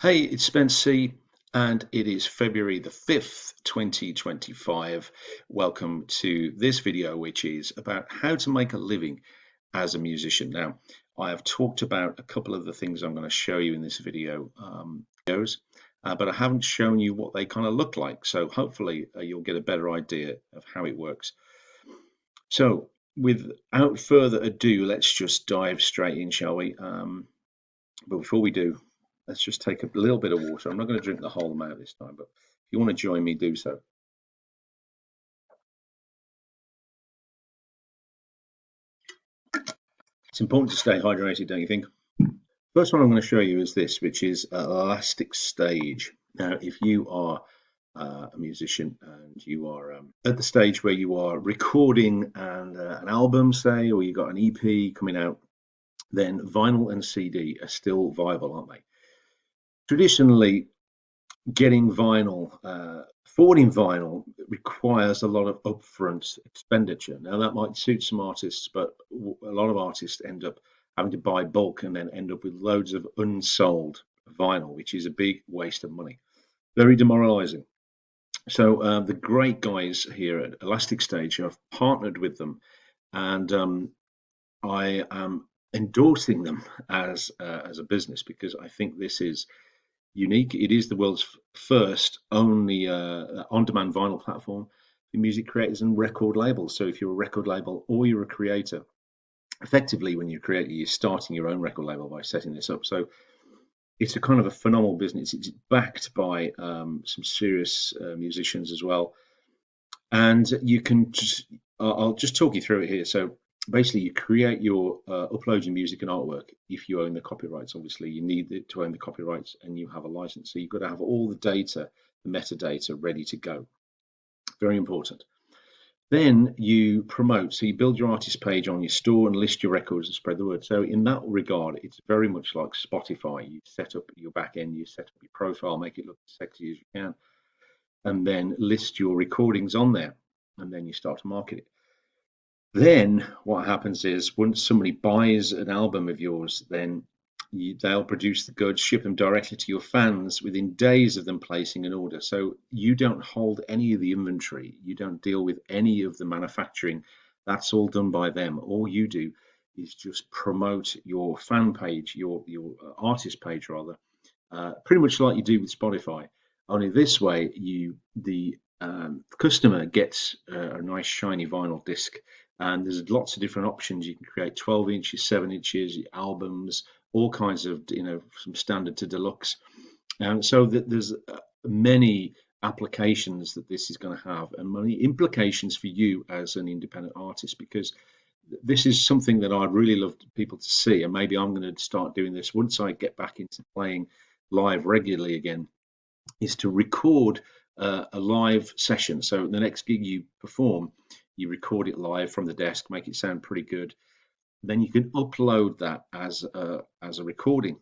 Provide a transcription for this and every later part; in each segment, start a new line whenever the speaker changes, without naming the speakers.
Hey, it's Spence C, and it is February the 5th, 2025. Welcome to this video, which is about how to make a living as a musician. Now, I have talked about a couple of the things I'm going to show you in this video, but I haven't shown you what they kind of look like. So hopefully you'll get a better idea of how it works. So without further ado, let's just dive straight in, shall we? But before we do, let's just take a little bit of water. I'm not going to drink the whole amount this time, but if you want to join me, do so. It's important to stay hydrated, don't you think? First one I'm going to show you is this, which is elastic stage. Now, if you are a musician and you are at the stage where you are recording an album, say, or you've got an EP coming out, then vinyl and CD are still viable, aren't they? Traditionally, getting vinyl, forwarding vinyl requires a lot of upfront expenditure. Now, that might suit some artists, but a lot of artists end up having to buy bulk and then end up with loads of unsold vinyl, which is a big waste of money. Very demoralizing. So, the great guys here at Elastic Stage have partnered with them, and I am endorsing them as a business because I think this is unique. It is the world's first only on-demand vinyl platform for music creators and record labels. So if you're a record label or you're a creator, effectively when you're a creator, you're starting your own record label by setting this up. So it's a kind of a phenomenal business. It's backed by some serious musicians as well, and you can just I'll just talk you through it here. So basically, you create your upload your music and artwork. If you own the copyrights, obviously you need it to own the copyrights, and you have a license. So you've got to have all the data, the metadata, ready to go. Very important. Then you promote. So you build your artist page on your store and list your records and spread the word. So in that regard, it's very much like Spotify. You set up your back end, you set up your profile, make it look as sexy as you can, and then list your recordings on there, and then you start to market it. Then what happens is once somebody buys an album of yours, then they'll produce the goods, ship them directly to your fans within days of them placing an order. So you don't hold any of the inventory, you don't deal with any of the manufacturing. That's all done by them. All you do is just promote your fan page, your artist page rather, pretty much like you do with Spotify. Only this way, the customer gets a nice shiny vinyl disc, and there's lots of different options. You can create 12 inches, 7 inches, albums, all kinds of from standard to deluxe. So there's many applications that this is going to have, and many implications for you as an independent artist, because this is something that I'd really love people to see, and maybe I'm going to start doing this once I get back into playing live regularly again, is to record a live session. So the next gig you perform, you record it live from the desk, make it sound pretty good. Then you can upload that as a recording.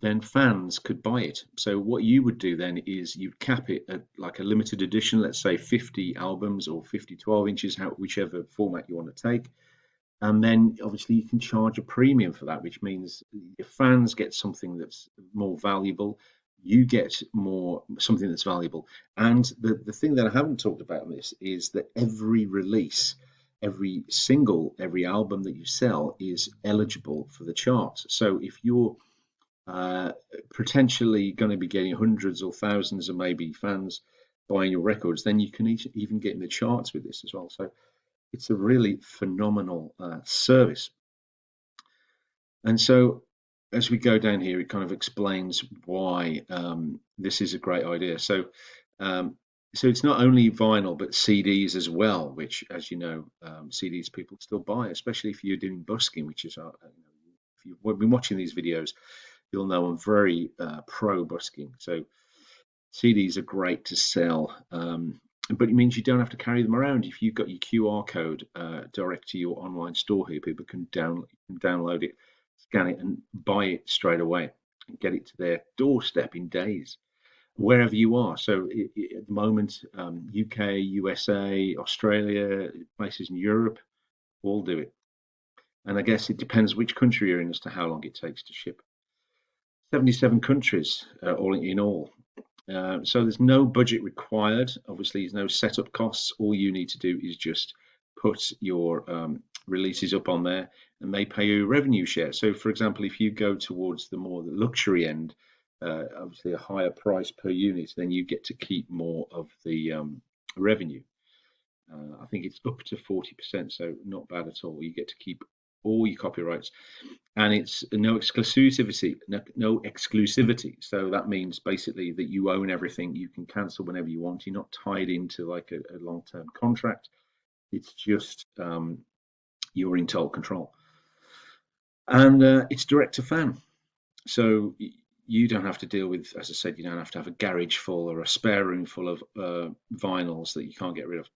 Then fans could buy it. So what you would do then is you'd cap it at like a limited edition, let's say 50 albums or 50 12 inches, whichever format you want to take. And then obviously you can charge a premium for that, which means your fans get something that's more valuable. You get more something that's valuable. And the thing that I haven't talked about in this is that every release, every single, every album that you sell is eligible for the charts. So if you're uh, potentially going to be getting hundreds or thousands of maybe fans buying your records, then you can even get in the charts with this as well. So it's a really phenomenal service. And so as we go down here, it kind of explains why this is a great idea. Um, so it's not only vinyl, but CDs as well, which, as you know, CDs people still buy, especially if you're doing busking, which is, if you've been watching these videos, you'll know I'm very pro busking. So CDs are great to sell, but it means you don't have to carry them around. If you've got your QR code direct to your online store here, people can download it, scan it, and buy it straight away and get it to their doorstep in days, wherever you are. So at the moment, UK, USA, Australia, places in Europe all do it. And I guess it depends which country you're in as to how long it takes to ship. 77 countries all in all. So there's no budget required. Obviously, there's no setup costs. All you need to do is just put your releases up on there, and they pay you a revenue share. So, for example, if you go towards the more the luxury end, obviously a higher price per unit, then you get to keep more of the revenue. I think it's up to 40%, so not bad at all. You get to keep all your copyrights, and it's no exclusivity, no exclusivity. So that means basically that you own everything. You can cancel whenever you want. You're not tied into like a long-term contract. It's just you're in total control, and it's direct to fan. So you don't have to deal with, as I said, you don't have to have a garage full or a spare room full of vinyls that you can't get rid of.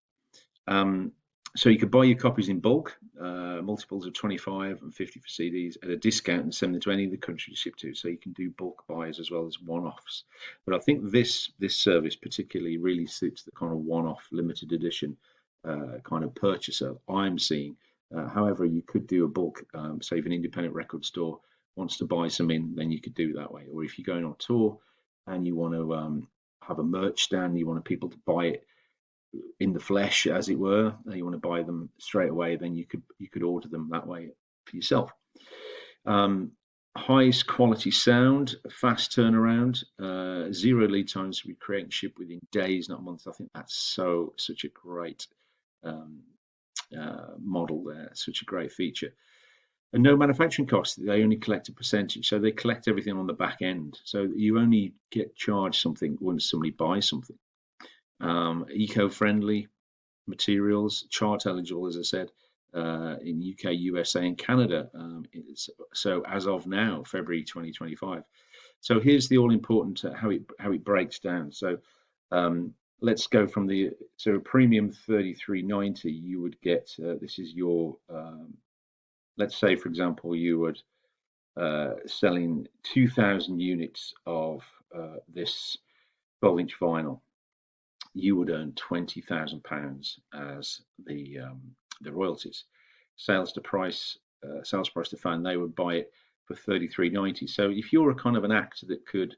Um, so you could buy your copies in bulk, multiples of 25 and 50 for CDs at a discount, and send them to any of the countries you ship to. So you can do bulk buys as well as one-offs. But I think this service particularly really suits the kind of one-off limited edition kind of purchaser I'm seeing. However, you could do a bulk, say if an independent record store wants to buy some in, then you could do that way. Or if you're going on tour and you want to have a merch stand, you want people to buy it in the flesh, as it were, and you want to buy them straight away, then you could order them that way for yourself. Um, Highest quality sound, fast turnaround, zero lead times. We create and ship within days, not months. I think that's such a great um, model there, such a great feature. And no manufacturing costs. They only collect a percentage, so they collect everything on the back end. So you only get charged something when somebody buys something. Eco-friendly materials, chart eligible, as I said, in UK, USA, and Canada. So as of now, February 2025. So here's the all important how it breaks down. So let's go from the premium 33.90. You would get this is your let's say for example you would selling 2,000 units of this 12-inch vinyl. You would earn £20,000 as the royalties. Sales price to fan, they would buy it for 33.90. So if you're a kind of an act that could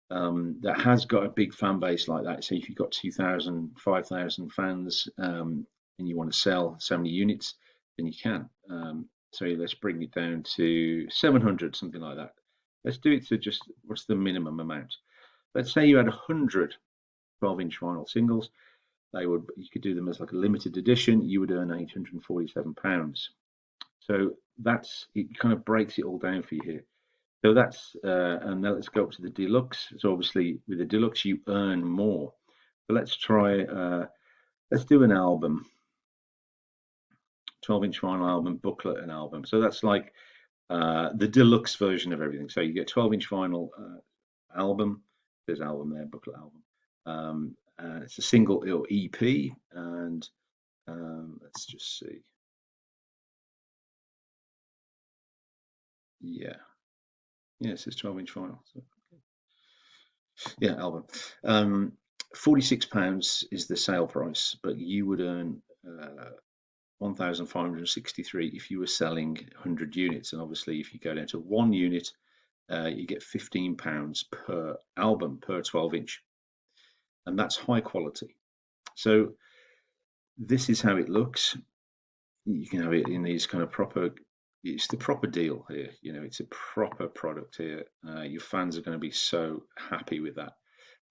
that has got a big fan base like that, say if you've got 2,000, 5,000 fans, and you want to sell so many units, then you can. So let's bring it down to 700, something like that. Let's do it to just what's the minimum amount? Let's say you had 100 12-inch vinyl singles. You could do them as like a limited edition. You would earn £847. So that's it. Kind of breaks it all down for you here. So that's and now let's go up to the deluxe. So obviously with the deluxe you earn more. But let's try. Let's do an album. 12-inch vinyl album, booklet, and album. So that's like the deluxe version of everything. So you get 12-inch vinyl album. There's album there, booklet album. It's a single or EP, and let's just see. Yeah, it says 12-inch vinyl. So, yeah, album. £46 is the sale price, but you would earn 1,563 if you were selling 100 units, and obviously if you go down to one unit, you get £15 per album per 12-inch, and that's high quality. So this is how it looks. You can have it in these kind of proper. It's the proper deal here. It's a proper product here. Your fans are going to be so happy with that.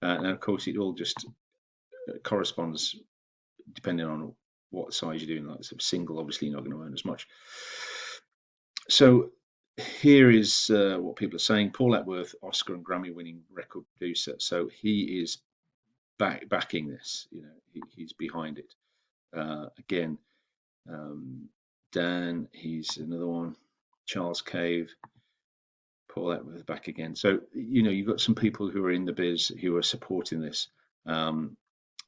And of course, it all just corresponds depending on what size you're doing. Like single, obviously, you're not going to earn as much. So here is what people are saying. Paul Epworth, Oscar and Grammy-winning record producer. So he is backing this. He's behind it. Again, Dan, he's another one. Charles Cave, Paul Epworth back again. So you've got some people who are in the biz who are supporting this, and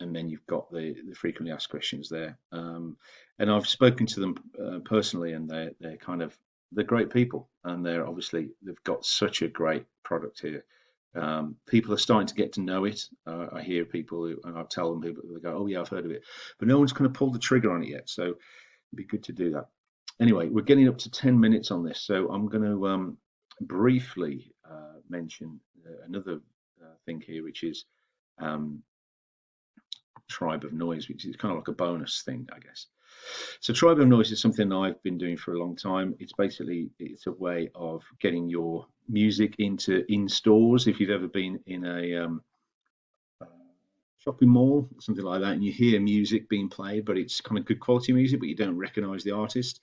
then you've got the frequently asked questions there. And I've spoken to them personally, and they're great people, and they've got such a great product here. People are starting to get to know it. I hear people, and I tell them, people, they go, "Oh yeah, I've heard of it," but no one's kind of pulled the trigger on it yet. So it'd be good to do that. Anyway, we're getting up to 10 minutes on this, so I'm going to briefly mention another thing here, which is um, Tribe of Noise, which is kind of like a bonus thing, I guess. So Tribe of Noise is something I've been doing for a long time. It's a way of getting your music into in stores. If you've ever been in a shopping mall, something like that, and you hear music being played, but it's kind of good quality music, but you don't recognize the artist.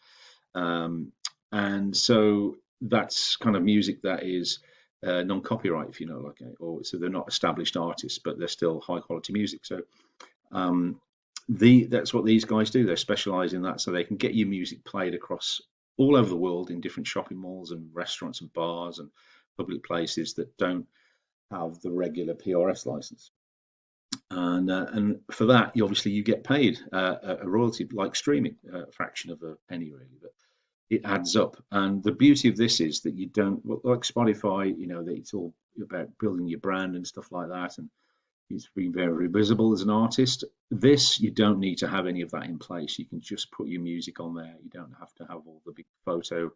Um, and so that's kind of music that is non-copyright, if you know, like, or so they're not established artists, but they're still high quality music. So um, that's what these guys do. They specialize in that, so they can get your music played across all over the world in different shopping malls and restaurants and bars and public places that don't have the regular PRS license. And for that, you get paid a royalty like streaming, a fraction of a penny really, but it adds up. And the beauty of this is that you don't, well, like Spotify, that it's all about building your brand and stuff like that, and it's being very visible as an artist. This, you don't need to have any of that in place. You can just put your music on there. You don't have to have all the big photo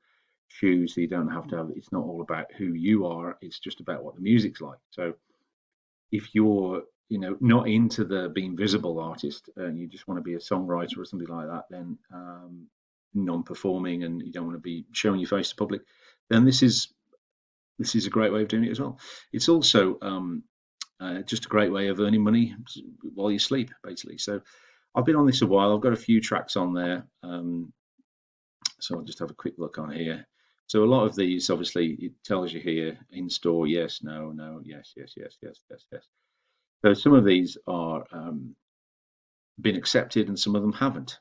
shoots. You don't have to have. It's not all about who you are. It's just about what the music's like. So if you're not into the being visible artist and you just want to be a songwriter or something like that, then non-performing, and you don't want to be showing your face to public, then this is a great way of doing it as well. It's also just a great way of earning money while you sleep, basically. So I've been on this a while. I've got a few tracks on there, so I'll just have a quick look on here. So a lot of these, obviously, it tells you here in store, yes, no, no, yes, yes, yes, yes, yes, yes. So some of these are been accepted and some of them haven't.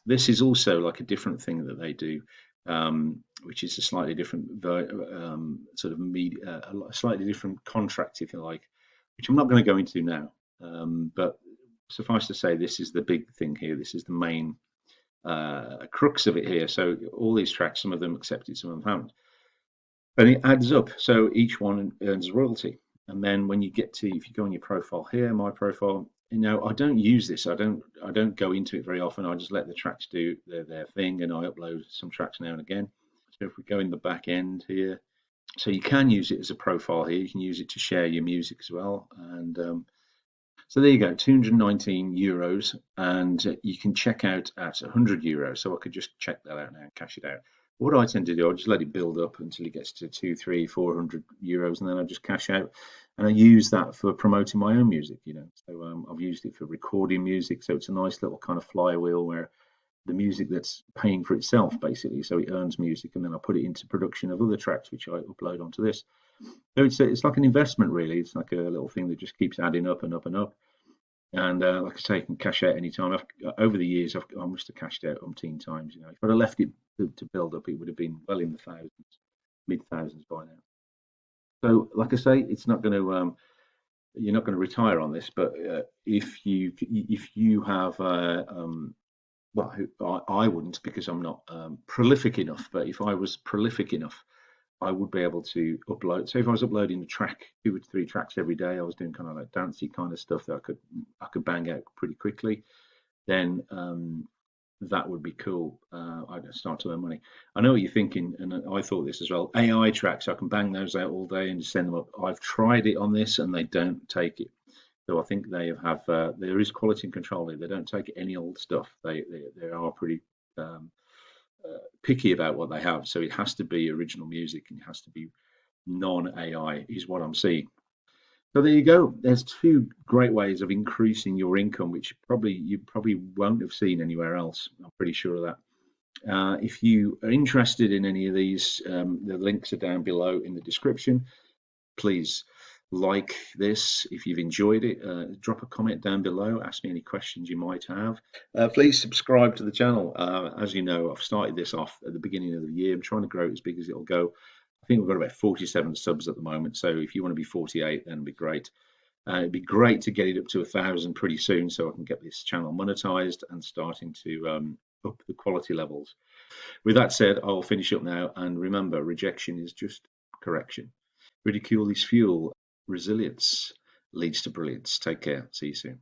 This is also like a different thing that they do, which is a slightly different sort of media, a slightly different contract, if you like, which I'm not going to go into now. But suffice to say, this is the big thing here. This is the main crux of it here. So all these tracks, some of them accepted, some of them haven't, and it adds up. So each one earns a royalty. And then when you get to, if you go on your profile here, my profile, I don't use this. I don't go into it very often. I just let the tracks do their thing, and I upload some tracks now and again. So if we go in the back end here, so you can use it as a profile here. You can use it to share your music as well. And so there you go, 219 euros, and you can check out at 100 euros. So I could just check that out now and cash it out. What I tend to do, I just let it build up until it gets to 2, 3, 400 euros, and then I just cash out. And I use that for promoting my own music. So I've used it for recording music. So it's a nice little kind of flywheel where the music that's paying for itself, basically. So it earns music, and then I put it into production of other tracks, which I upload onto this. So it's like an investment, really. It's like a little thing that just keeps adding up and up and up. And like I say, you can cash out anytime. Over the years, I must have cashed out umpteen times. If I'd have left it to build up, it would have been well in the thousands, mid thousands by now. So, like I say, it's not going to you're not going to retire on this. But if you have well, I wouldn't, because I'm not prolific enough. But if I was prolific enough, I would be able to upload. So if I was uploading a track, 2 or 3 tracks every day, I was doing kind of like dancey kind of stuff that I could bang out pretty quickly. Then that would be cool. I'd start to earn money. I know what you're thinking, and I thought this as well. AI tracks, I can bang those out all day and just send them up. I've tried it on this, and they don't take it. So I think they have there is quality control here. They don't take any old stuff. They are pretty picky about what they have. So it has to be original music, and it has to be non-AI, is what I'm seeing. So there you go. There's 2 great ways of increasing your income, which you probably won't have seen anywhere else. I'm pretty sure of that. If you are interested in any of these, the links are down below in the description. Please like this if you've enjoyed it. Drop a comment down below. Ask me any questions you might have. Please subscribe to the channel. As you know, I've started this off at the beginning of the year. I'm trying to grow it as big as it'll go. I think we've got about 47 subs at the moment. So if you want to be 48, then it'd be great. It'd be great to get it up to 1,000 pretty soon, so I can get this channel monetized and starting to up the quality levels. With that said, I'll finish up now. And remember, rejection is just correction. Ridicule is fuel. Resilience leads to brilliance. Take care. See you soon.